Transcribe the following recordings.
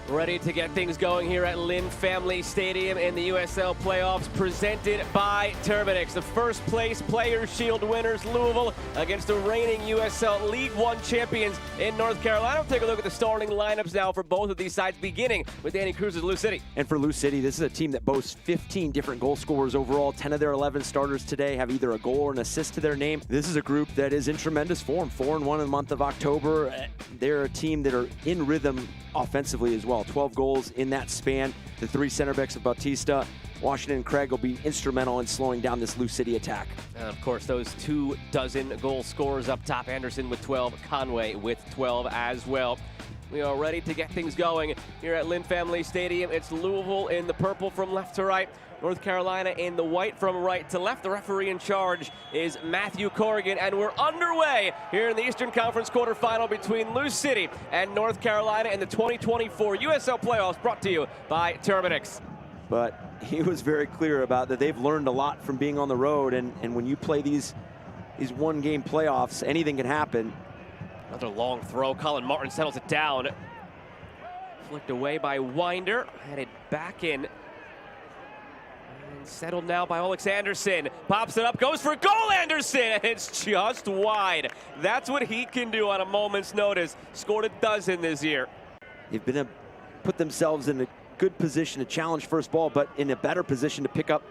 Ready to get things going here at Lynn Family Stadium in the USL playoffs, presented by Terminix. The first place Players Shield winners, Louisville, against the reigning USL League One champions in North Carolina. We'll take a look at the starting lineups now for both of these sides, beginning with Danny Cruz's Lou City. And for Lou City, this is a team that boasts 15 different goal scorers overall. 10 of their 11 starters today have either a goal or an assist to their name. This is a group that is in tremendous form. 4-1 in the month of October. They're a team that are in rhythm offensively as well. 12 goals in that span. The three center backs of Bautista, Washington, and Craig will be instrumental in slowing down this Lou City attack. And of course, those 2 dozen goal scorers up top. Anderson with 12, Conway with 12 as well. We are ready to get things going here at Lynn Family Stadium. It's Louisville in the purple from left to right, North Carolina in the white from right to left. The referee in charge is Matthew Corrigan, and we're underway here in the Eastern Conference Quarterfinal between Lou City and North Carolina in the 2024 USL playoffs, brought to you by Terminix. But he was very clear about that they've learned a lot from being on the road, and when you play these one-game playoffs, anything can happen. Another long throw. Colin Martin settles it down. Flicked away by Winder. Headed back in. And settled now by Alex Anderson. Pops it up, goes for goal, Anderson! And it's just wide. That's what he can do on a moment's notice. Scored a dozen this year. They've been put themselves in a good position to challenge first ball, but in a better position to pick up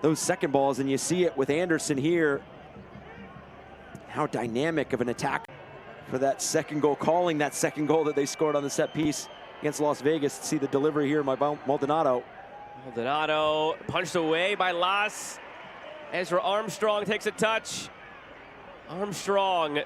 those second balls. And you see it with Anderson here. How dynamic of an attack for that second goal, calling that second goal that they scored on the set piece against Las Vegas. See the delivery here by Maldonado. Maldonado punched away by Las. Ezra Armstrong takes a touch. Armstrong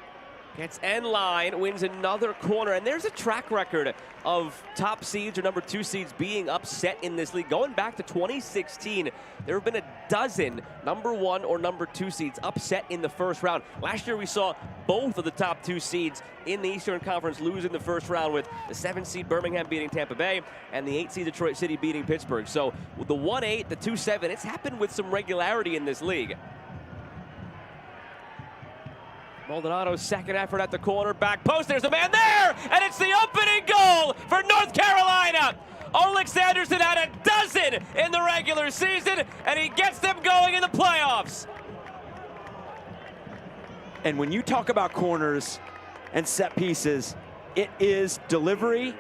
gets end line, wins another corner, and there's a track record of top seeds or number 2 seeds being upset in this league. Going back to 2016, there have been a dozen number 1 or number 2 seeds upset in the first round. Last year we saw both of the top 2 seeds in the Eastern Conference lose in the first round, with the 7 seed Birmingham beating Tampa Bay and the 8 seed Detroit City beating Pittsburgh. So with the 1-8, the 2-7, it's happened with some regularity in this league. Maldonado's second effort at the corner, back post, there's a man there, and it's the opening goal for North Carolina. Alex Anderson had a dozen in the regular season, and he gets them going in the playoffs. And when you talk about corners and set pieces, it is delivery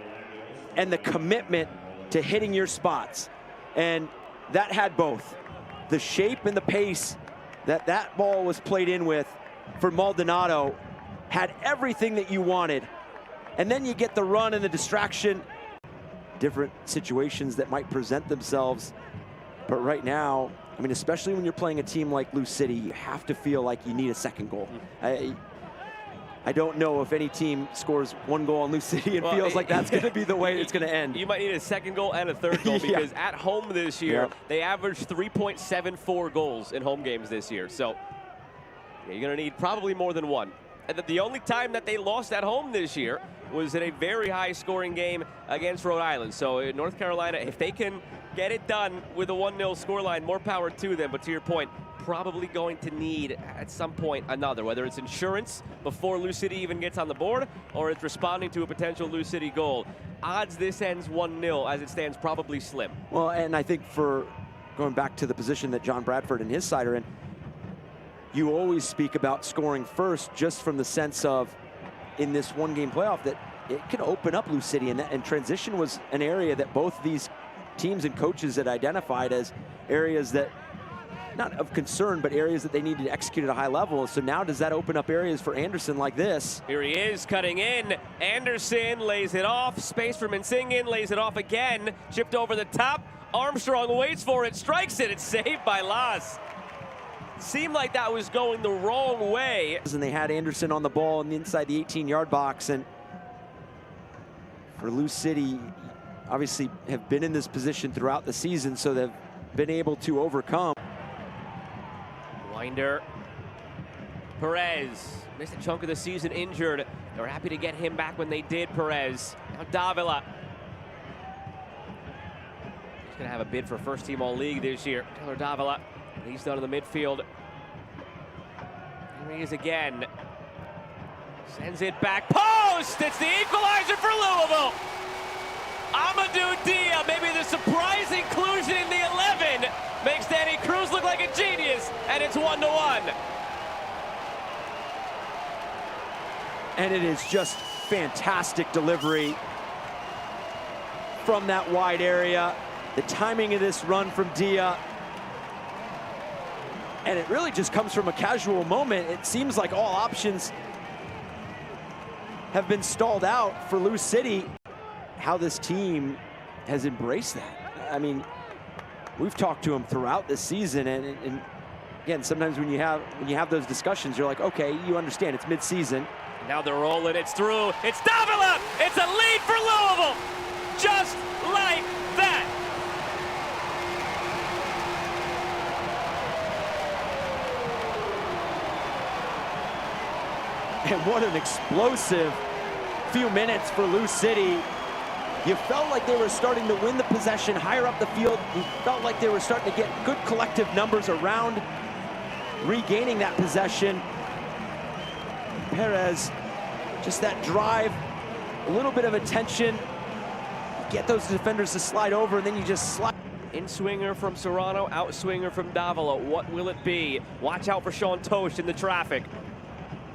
and the commitment to hitting your spots. And that had both. The shape and the pace that ball was played in with for Maldonado had everything that you wanted. And then you get the run and the distraction. Different situations that might present themselves. But right now, I mean, especially when you're playing a team like Lou City, you have to feel like you need a second goal. I don't know if any team scores 1 goal on Lou City and feels like that's going to be the way it's going to end. You might need a second goal and a third goal, because at home this year, they averaged 3.74 goals in home games this year. So you're going to need probably more than 1. And the only time that they lost at home this year was in a very high-scoring game against Rhode Island. So in North Carolina, if they can get it done with a 1-0 scoreline, more power to them. But to your point, probably going to need at some point another, whether it's insurance before Lou City even gets on the board, or it's responding to a potential Lou City goal. Odds this ends 1-0 as it stands probably slim. Well, and I think for going back to the position that John Bradford and his side are in, you always speak about scoring first, just from the sense of, in this 1-game playoff, that it can open up Lou City, and transition was an area that both these teams and coaches had identified as areas that, not of concern, but areas that they needed to execute at a high level. So now does that open up areas for Anderson like this? Here he is cutting in. Anderson lays it off. Space for Mensingen, lays it off again. Chipped over the top. Armstrong waits for it, strikes it. It's saved by Las. Seemed like that was going the wrong way. And they had Anderson on the ball inside the 18-yard box. And for Lou City, obviously have been in this position throughout the season, so they've been able to overcome. Winder. Perez missed a chunk of the season injured. They were happy to get him back when they did, Perez. Now Davila. He's going to have a bid for first team All-League this year. Taylor Davila. He's down in the midfield. Here he is again. Sends it back post. It's the equalizer for Louisville. Amadou Dia, maybe the surprise inclusion in the 11, makes Danny Cruz look like a genius, and it's 1-1. And it is just fantastic delivery from that wide area. The timing of this run from Dia. And it really just comes from a casual moment. It seems like all options have been stalled out for Lou City. How this team has embraced that. I mean, we've talked to them throughout this season, and again, sometimes when you have those discussions, you're like, okay, you understand it's mid-season. Now they're rolling, it's through, it's Davila! It's a lead for Louisville! Just like that! And what an explosive few minutes for Lou City. You felt like they were starting to win the possession higher up the field. You felt like they were starting to get good collective numbers around regaining that possession. Perez, just that drive, a little bit of attention. Get those defenders to slide over, and then you just slide. In-swinger from Serrano, out-swinger from Davila. What will it be? Watch out for Sean Toast in the traffic.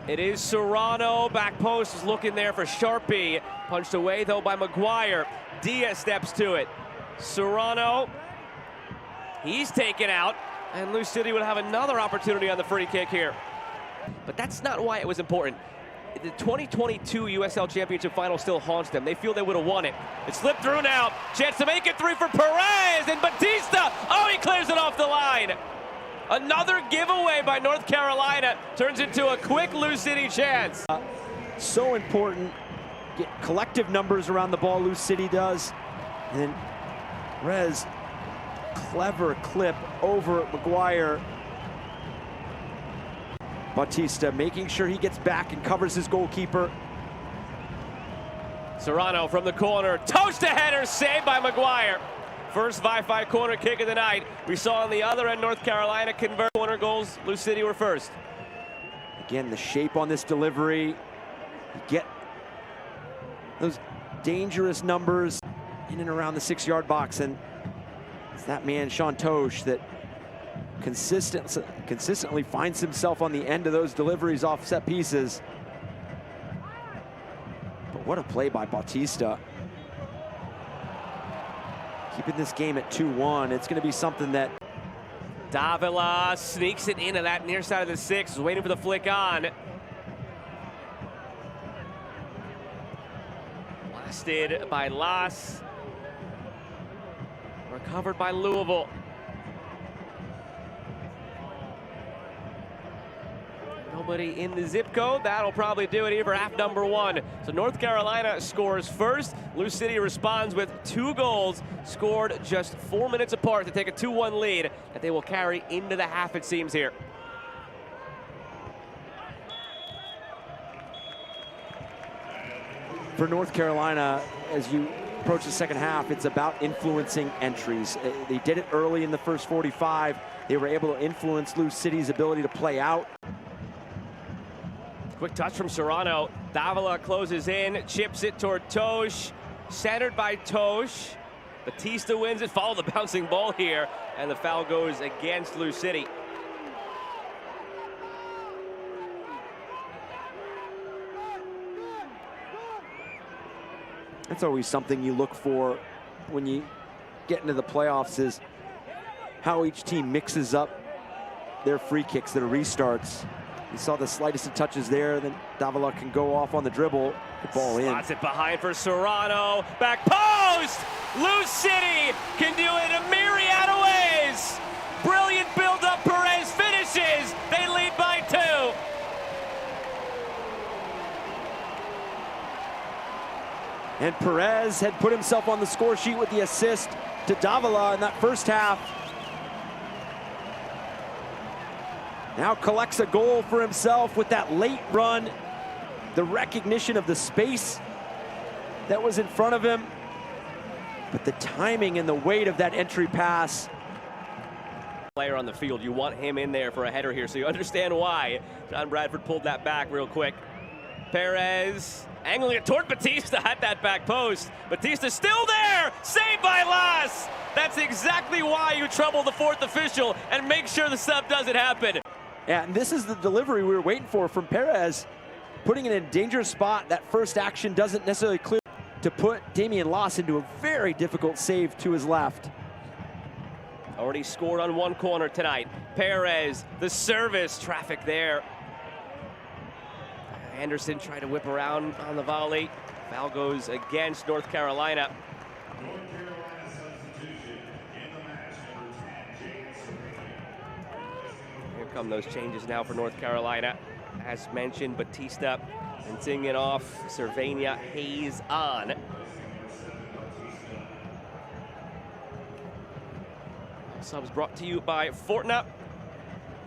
It is Serrano, back post is looking there for Sharpie. Punched away though by McGuire. Diaz steps to it. Serrano, he's taken out, and Lou City would have another opportunity on the free kick here. But that's not why it was important. The 2022 USL Championship final still haunts them. They feel they would have won it. It slipped through now. Chance to make it three for Perez, and Batista, oh, he clears it off the line. Another giveaway by North Carolina turns into a quick Lou City chance. So important. Get collective numbers around the ball, Lou City does. And then Rez, clever clip over McGuire. Batista making sure he gets back and covers his goalkeeper. Serrano from the corner. Toast a header, saved by McGuire. First Wi-Fi corner kick of the night. We saw on the other end North Carolina convert corner goals. Lou City were first. Again, the shape on this delivery. You get those dangerous numbers in and around the 6-yard box, and it's that man, Sean Tosh, that consistently finds himself on the end of those deliveries off set pieces. But what a play by Batista. Keeping this game at 2-1. It's going to be something that Davila sneaks it into that near side of the 6, waiting for the flick on. Blasted by Las. Recovered by Louisville. Nobody in the zip code. That'll probably do it here for half number 1. So North Carolina scores first. Lou City responds with 2 goals, scored just 4 minutes apart to take a 2-1 lead that they will carry into the half, it seems here. For North Carolina, as you approach the second half, it's about influencing entries. They did it early in the first 45. They were able to influence Lou City's ability to play out. Quick touch from Serrano. Davila closes in, chips it toward Tosh. Centered by Tosh. Batista wins it, follow the bouncing ball here, and the foul goes against Lou City. That's always something you look for when you get into the playoffs, is how each team mixes up their free kicks, their restarts. You saw the slightest of touches there, then Davila can go off on the dribble, the ball in. Slots it behind for Serrano, back post! Lou City can do it a myriad of ways! Brilliant build-up, Perez finishes, they lead by 2. And Perez had put himself on the score sheet with the assist to Davila in that first half. Now collects a goal for himself with that late run. The recognition of the space that was in front of him. But the timing and the weight of that entry pass. Player on the field, you want him in there for a header here, so you understand why John Bradford pulled that back real quick. Perez angling it toward Batista at that back post. Batista still there, saved by Las. That's exactly why you trouble the fourth official and make sure the sub doesn't happen. Yeah, and this is the delivery we were waiting for from Perez, putting it in a dangerous spot. That first action doesn't necessarily clear to put Damian Las into a very difficult save to his left. Already scored on one corner tonight. Perez, the service, traffic there. Anderson tried to whip around on the volley. Foul goes against North Carolina. Here come those changes now for North Carolina. As mentioned, Batista and singing off, Cervania, Hayes on. Subs brought to you by Fortna.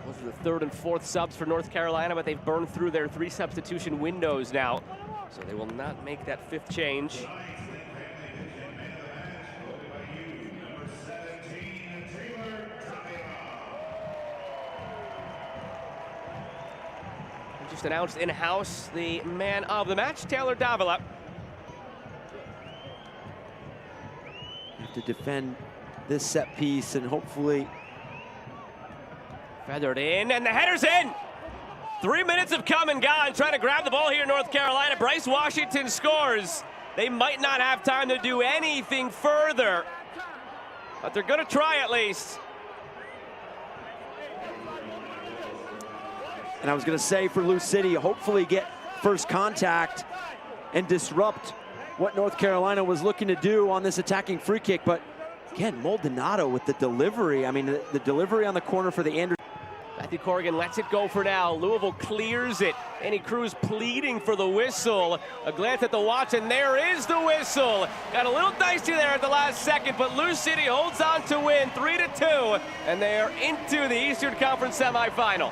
Those are the third and fourth subs for North Carolina, but they've burned through their 3 substitution windows now. So they will not make that 5th change. Just announced in-house the man of the match, Taylor Davila. Have to defend this set piece and hopefully Feathered in, and the header's in. 3 minutes have come and gone, trying to grab the ball here in North Carolina. Bryce Washington scores. They might not have time to do anything further, but they're gonna try at least. And I was going to say for Lou City, hopefully get first contact and disrupt what North Carolina was looking to do on this attacking free kick. But again, Maldonado with the delivery. I mean, the delivery on the corner for the Anderson. Matthew Corrigan lets it go for now. Louisville clears it. Annie Cruz pleading for the whistle. A glance at the watch, and there is the whistle. Got a little dicey there at the last second, but Lou City holds on to win 3-2, and they are into the Eastern Conference semifinal.